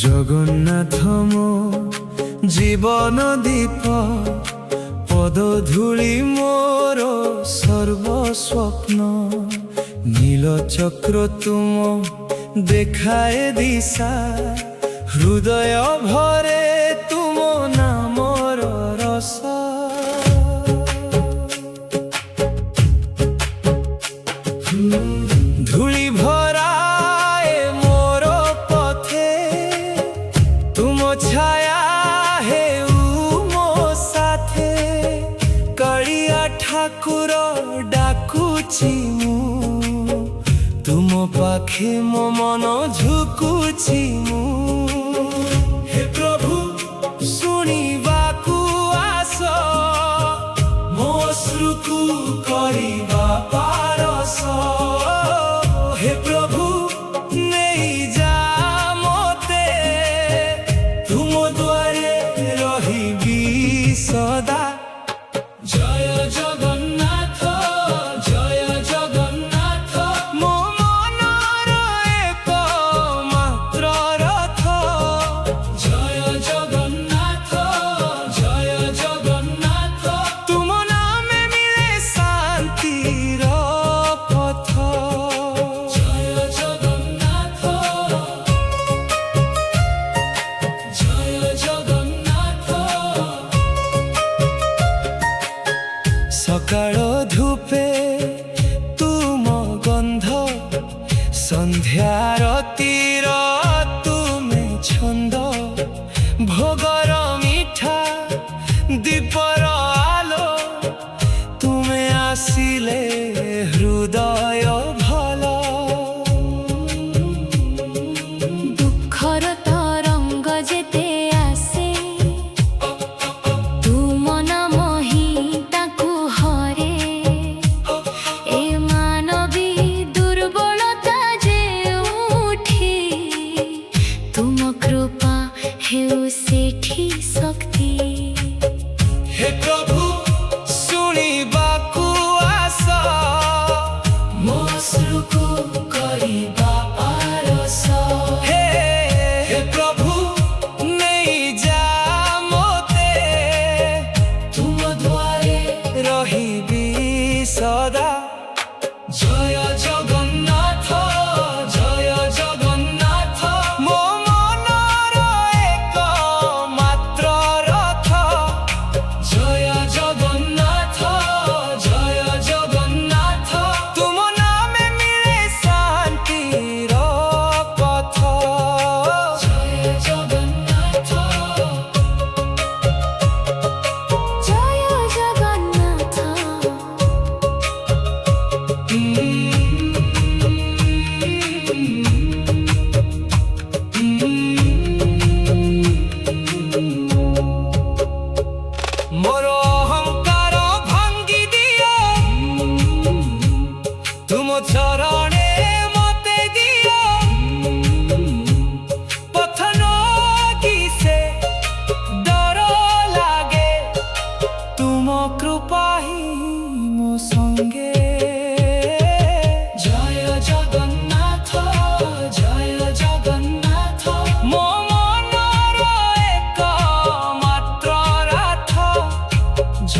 জগন্নাথ মো জীবন দীপ পদধূলি মোর সর্বস্বপ্ন নীলচক্র তুম দেখায় দিশা হৃদয় ভরে তুম নামর রস ধূলি ভরায় মোর পথে তুম ছায়া হেউ মো সাথে কাଳିଆ ଠାକୁର ଡାକୁଛି ମୁଁ ତୁମ ପାଖେ ମୋ ମନ ଝୁକୁଛି ମୁଁ ହେ ପ୍ରଭୁ ଶୁଣିବାକୁ ଆସ ମୋ ଅଶ୍ରୁକୁ କରିବା ପାରସ ହେ ପ୍ରଭୁ ନେଇଯା ମୋତେ ତୁମ ଦ୍ୱାରେ ରହିବି ସଦା ଜୟ ଜଗନ୍ନାଥ ଜୟ ଜଗନ୍ନାଥ ମୋ ମନର ଏକ ମାତ୍ର ରଥ ଜୟ ଜଗନ୍ନାଥ ଜୟ ଜଗନ୍ନାଥ ତୁମ ନାମେ ମିଳେ ଶାନ୍ତିର ପଥ ଜୟ ଜଗନ୍ନାଥ ଜୟ ଜଗନ୍ନାଥ সকাল ধূপে তুম গন্ধ সন্ধ্যার তীর তুমে ছন্দ ভোগর মিঠা দীপর আলো তুমে আসিলে হৃদয় ভাল দুঃখর তরঙ্গ যেতে আসে তুম নাম হি তাকু হরে এ মানবী দুর্বলতা যে উঠি তুম কৃপা হেউ সেঠি শক্তি হে প্রভু শুনিବାକୁ আস ମୋ ଅଶ୍ରୁକୁ କରିବା ପାରସ হে প্রভু নেই যা মোতে ତୁମ ଦ୍ୱାରେ রহিবি সদা